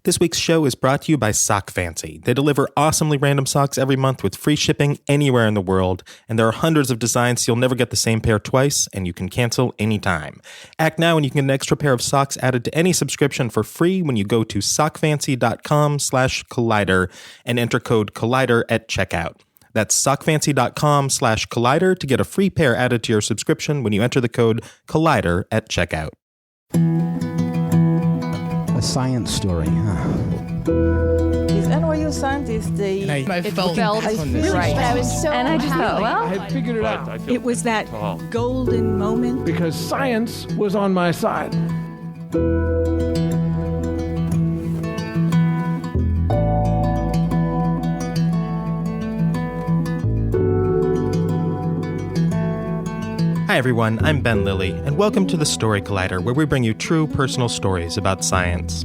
This week's show is brought to you by Sock Fancy. They deliver awesomely random socks every month with free shipping anywhere in the world, and there are hundreds of designs so you'll never get the same pair twice, and you can cancel anytime. Act now and you can get an extra pair of socks added to any subscription for free when you go to sockfancy.com/collider and enter code collider at checkout. That's sockfancy.com/collider to get a free pair added to your subscription when you enter the code collider at checkout. A science story, huh? These NYU scientists, I felt right. I was so and I just thought, well, I had figured it out. it was that golden moment. Because science was on my side. Hi everyone, I'm Ben Lilly, and welcome to the Story Collider, where we bring you true personal stories about science.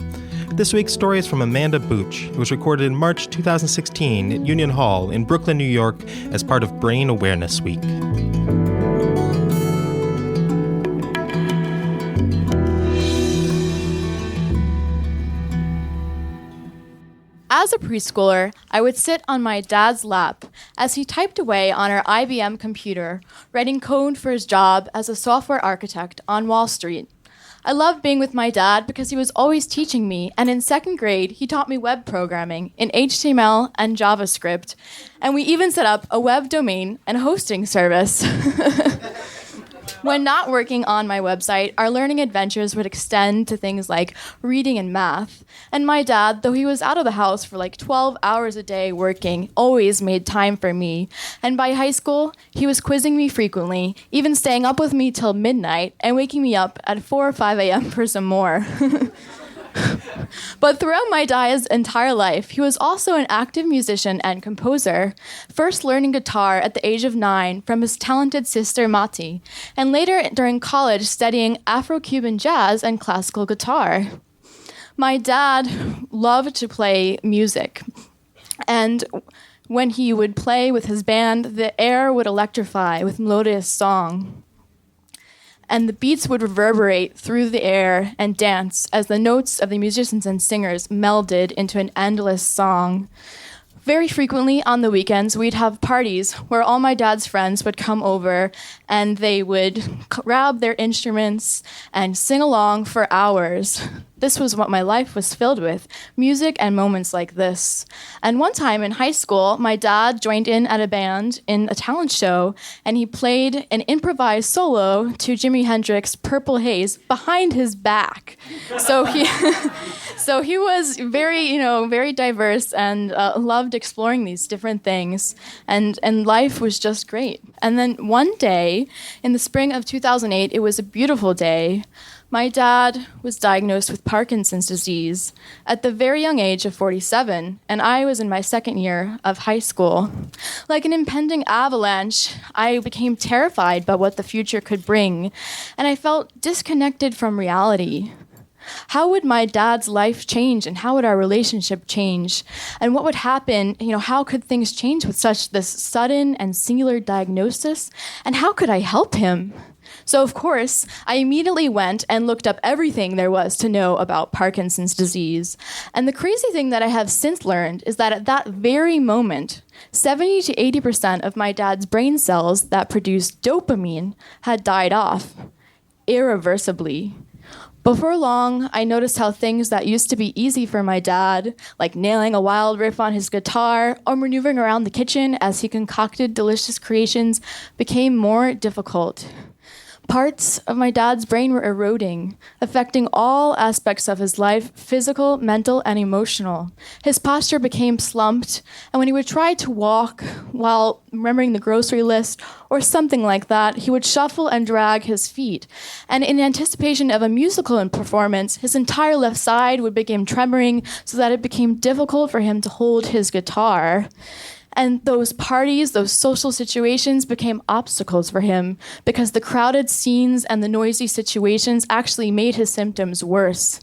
This week's story is from Amanda Buch. It was recorded in March 2016 at Union Hall in Brooklyn, New York, as part of Brain Awareness Week. As a preschooler, I would sit on my dad's lap as he typed away on our IBM computer, writing code for his job as a software architect on Wall Street. I loved being with my dad because he was always teaching me, and in second grade, he taught me web programming in HTML and JavaScript, and we even set up a web domain and hosting service. When not working on my website, our learning adventures would extend to things like reading and math. And my dad, though he was out of the house for like 12 hours a day working, always made time for me. And by high school, he was quizzing me frequently, even staying up with me till midnight and waking me up at 4 or 5 a.m. for some more. But throughout my dad's entire life, he was also an active musician and composer, first learning guitar at the age of 9 from his talented sister Mati, and later during college studying Afro-Cuban jazz and classical guitar. My dad loved to play music, and when he would play with his band, the air would electrify with melodious song. And the beats would reverberate through the air and dance as the notes of the musicians and singers melded into an endless song. Very frequently on the weekends, we'd have parties where all my dad's friends would come over and they would grab their instruments and sing along for hours. This was what my life was filled with, music and moments like this. And one time in high school, my dad joined in at a band in a talent show, and he played an improvised solo to Jimi Hendrix's Purple Haze behind his back. So he was very diverse and loved exploring these different things, and life was just great. And then one day, in the spring of 2008, it was a beautiful day. My dad was diagnosed with Parkinson's disease at the very young age of 47, and I was in my second year of high school. Like an impending avalanche, I became terrified by what the future could bring, and I felt disconnected from reality. How would my dad's life change, and how would our relationship change? And what would happen, how could things change with this sudden and singular diagnosis? And how could I help him? So, of course, I immediately went and looked up everything there was to know about Parkinson's disease. And the crazy thing that I have since learned is that at that very moment, 70 to 80% of my dad's brain cells that produced dopamine had died off irreversibly. Before long, I noticed how things that used to be easy for my dad, like nailing a wild riff on his guitar or maneuvering around the kitchen as he concocted delicious creations, became more difficult. Parts of my dad's brain were eroding, affecting all aspects of his life, physical, mental, and emotional. His posture became slumped, and when he would try to walk while remembering the grocery list or something like that, he would shuffle and drag his feet. And in anticipation of a musical performance, his entire left side would begin tremoring so that it became difficult for him to hold his guitar. And those parties, those social situations became obstacles for him because the crowded scenes and the noisy situations actually made his symptoms worse.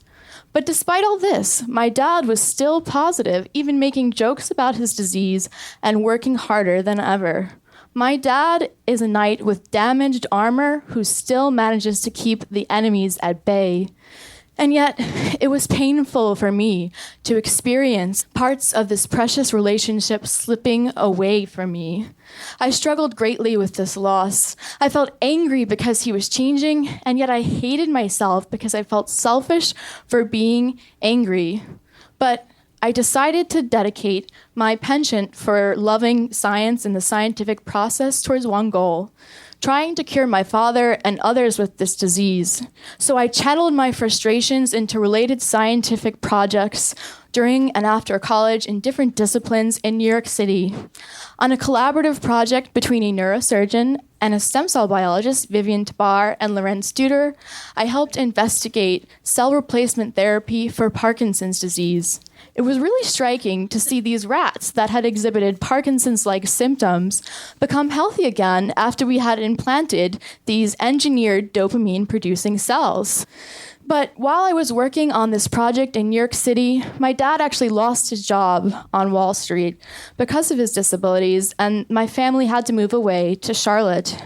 But despite all this, my dad was still positive, even making jokes about his disease and working harder than ever. My dad is a knight with damaged armor who still manages to keep the enemies at bay. And yet, it was painful for me to experience parts of this precious relationship slipping away from me. I struggled greatly with this loss. I felt angry because he was changing, and yet I hated myself because I felt selfish for being angry. But I decided to dedicate my penchant for loving science and the scientific process towards one goal: trying to cure my father and others with this disease. So I channeled my frustrations into related scientific projects during and after college in different disciplines in New York City. On a collaborative project between a neurosurgeon and a stem cell biologist, Vivian Tabar and Lorenz Duder, I helped investigate cell replacement therapy for Parkinson's disease. It was really striking to see these rats that had exhibited Parkinson's-like symptoms become healthy again after we had implanted these engineered dopamine-producing cells. But while I was working on this project in New York City, my dad actually lost his job on Wall Street because of his disabilities, and my family had to move away to Charlotte.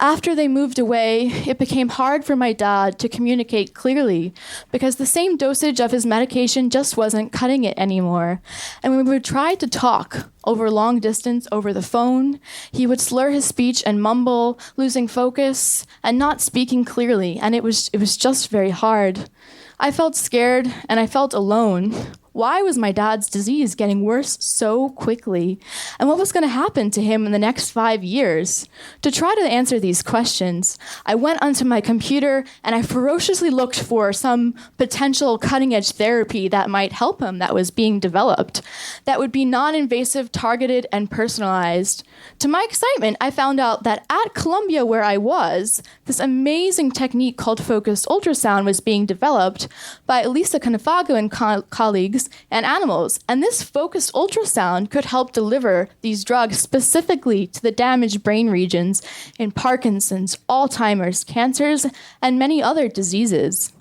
After they moved away, it became hard for my dad to communicate clearly because the same dosage of his medication just wasn't cutting it anymore. And when we would try to talk over long distance over the phone, he would slur his speech and mumble, losing focus and not speaking clearly, and it was just very hard. I felt scared and I felt alone. Why was my dad's disease getting worse so quickly? And what was going to happen to him in the next 5 years? To try to answer these questions, I went onto my computer and I ferociously looked for some potential cutting-edge therapy that might help him that was being developed, that would be non-invasive, targeted, and personalized. To my excitement, I found out that at Columbia, where I was, this amazing technique called focused ultrasound was being developed by Elisa Canifago and colleagues and animals. And this focused ultrasound could help deliver these drugs specifically to the damaged brain regions in Parkinson's, Alzheimer's, cancers, and many other diseases.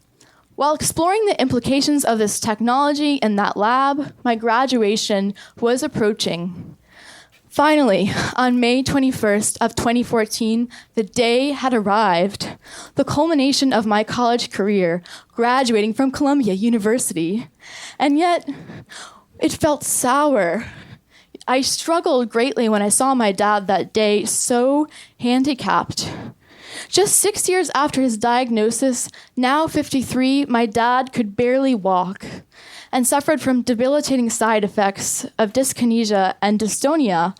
While exploring the implications of this technology in that lab, my graduation was approaching. Finally, on May 21st of 2014, the day had arrived, the culmination of my college career, graduating from Columbia University. And yet, it felt sour. I struggled greatly when I saw my dad that day so handicapped. Just 6 years after his diagnosis, now 53, my dad could barely walk and suffered from debilitating side effects of dyskinesia and dystonia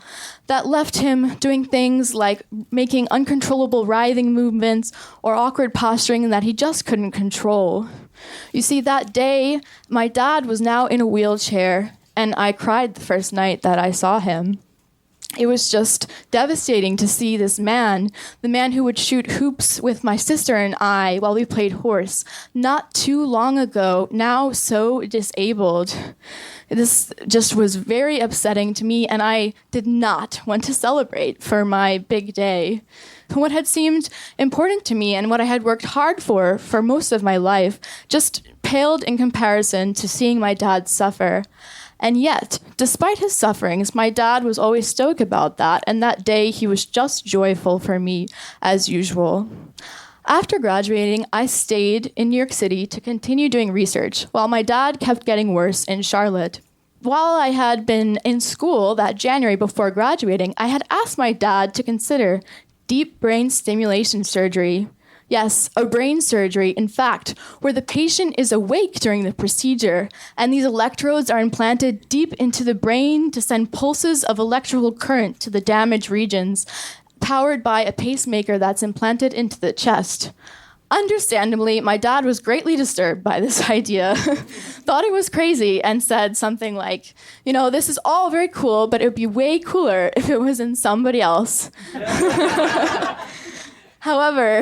that left him doing things like making uncontrollable writhing movements or awkward posturing that he just couldn't control. You see, that day, my dad was now in a wheelchair, and I cried the first night that I saw him. It was just devastating to see this man, the man who would shoot hoops with my sister and I while we played horse, not too long ago, now so disabled. This just was very upsetting to me, and I did not want to celebrate for my big day. What had seemed important to me and what I had worked hard for most of my life just paled in comparison to seeing my dad suffer. And yet, despite his sufferings, my dad was always stoic about that, and that day he was just joyful for me, as usual. After graduating, I stayed in New York City to continue doing research, while my dad kept getting worse in Charlotte. While I had been in school that January before graduating, I had asked my dad to consider deep brain stimulation surgery. Yes, a brain surgery, in fact, where the patient is awake during the procedure, and these electrodes are implanted deep into the brain to send pulses of electrical current to the damaged regions, powered by a pacemaker that's implanted into the chest. Understandably, my dad was greatly disturbed by this idea, thought it was crazy, and said something like, this is all very cool, but it would be way cooler if it was in somebody else. However,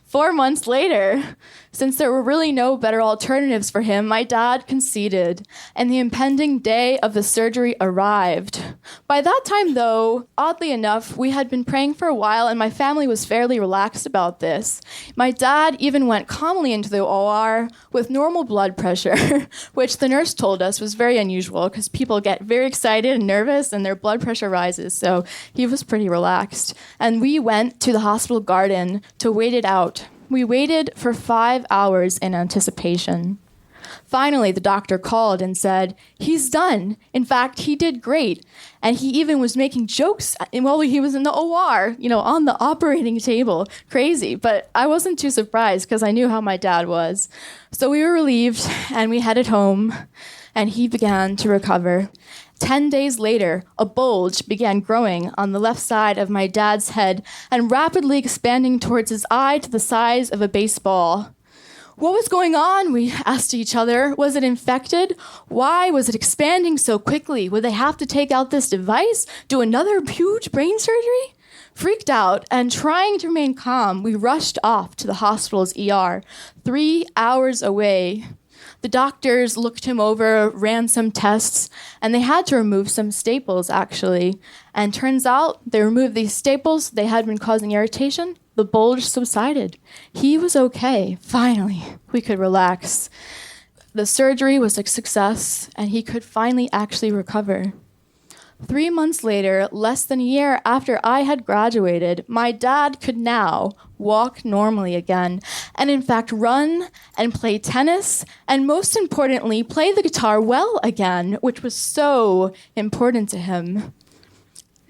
4 months later, since there were really no better alternatives for him, my dad conceded, and the impending day of the surgery arrived. By that time, though, oddly enough, we had been praying for a while, and my family was fairly relaxed about this. My dad even went calmly into the OR with normal blood pressure, which the nurse told us was very unusual because people get very excited and nervous and their blood pressure rises, so he was pretty relaxed. And we went to the hospital garden to wait it out. We waited for 5 hours in anticipation. Finally, the doctor called and said, "He's done. In fact, he did great." And he even was making jokes while he was in the OR, on the operating table. Crazy. But I wasn't too surprised because I knew how my dad was. So we were relieved and we headed home and he began to recover. 10 days later, a bulge began growing on the left side of my dad's head and rapidly expanding towards his eye to the size of a baseball. What was going on? We asked each other. Was it infected? Why was it expanding so quickly? Would they have to take out this device? Do another huge brain surgery? Freaked out and trying to remain calm, we rushed off to the hospital's ER, 3 hours away. The doctors looked him over, ran some tests, and they had to remove some staples, actually. And turns out they removed these staples. They had been causing irritation. The bulge subsided. He was okay. Finally, we could relax. The surgery was a success, and he could finally actually recover. 3 months later, less than a year after I had graduated, my dad could now walk normally again, and in fact run and play tennis, and most importantly, play the guitar well again, which was so important to him.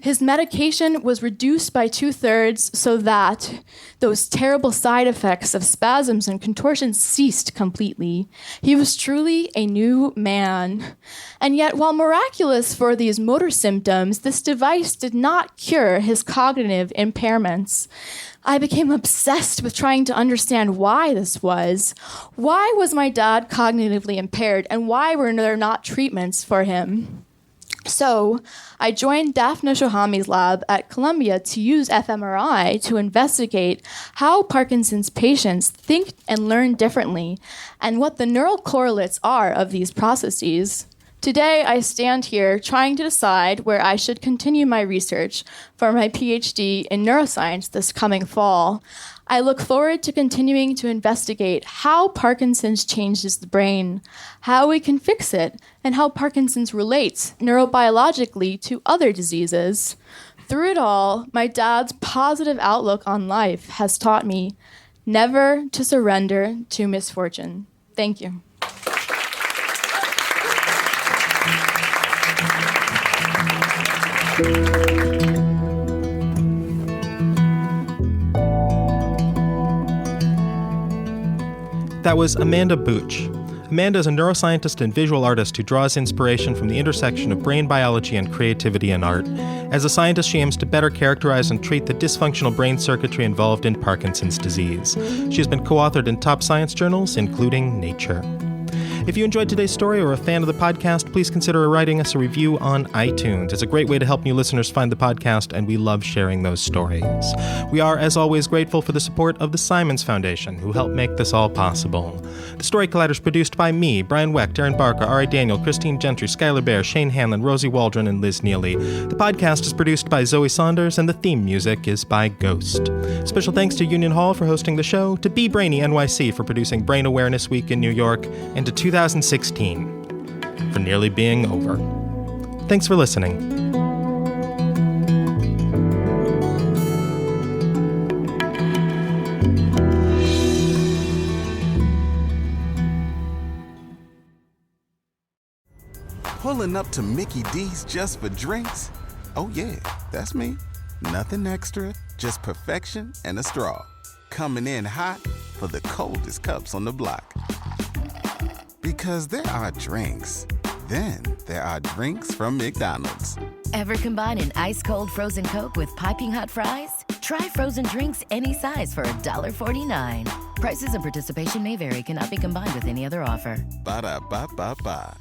His medication was reduced by 2/3 so that those terrible side effects of spasms and contortions ceased completely. He was truly a new man. And yet, while miraculous for these motor symptoms, this device did not cure his cognitive impairments. I became obsessed with trying to understand why this was. Why was my dad cognitively impaired, and why were there not treatments for him? So I joined Daphne Shohami's lab at Columbia to use fMRI to investigate how Parkinson's patients think and learn differently and what the neural correlates are of these processes. Today, I stand here trying to decide where I should continue my research for my PhD in neuroscience this coming fall. I look forward to continuing to investigate how Parkinson's changes the brain, how we can fix it, and how Parkinson's relates neurobiologically to other diseases. Through it all, my dad's positive outlook on life has taught me never to surrender to misfortune. Thank you. That was Amanda Buch. Amanda is a neuroscientist and visual artist who draws inspiration from the intersection of brain biology and creativity in art. As a scientist, she aims to better characterize and treat the dysfunctional brain circuitry involved in Parkinson's disease. She has been co-authored in top science journals, including Nature. If you enjoyed today's story or are a fan of the podcast, please consider writing us a review on iTunes. It's a great way to help new listeners find the podcast, and we love sharing those stories. We are, as always, grateful for the support of the Simons Foundation, who helped make this all possible. The Story Collider is produced by me, Brian Weck, Darren Barker, Ari Daniel, Christine Gentry, Skylar Bear, Shane Hanlon, Rosie Waldron, and Liz Neely. The podcast is produced by Zoe Saunders, and the theme music is by Ghost. Special thanks to Union Hall for hosting the show, to Be Brainy NYC for producing Brain Awareness Week in New York, and to 2016 for nearly being over. Thanks for listening. Pulling up to Mickey D's just for drinks? Oh yeah, that's me. Nothing extra, just perfection and a straw. Coming in hot for the coldest cups on the block. Because there are drinks. Then there are drinks from McDonald's. Ever combine an ice-cold frozen Coke with piping hot fries? Try frozen drinks any size for $1.49. Prices and participation may vary. Cannot be combined with any other offer. Ba-da-ba-ba-ba.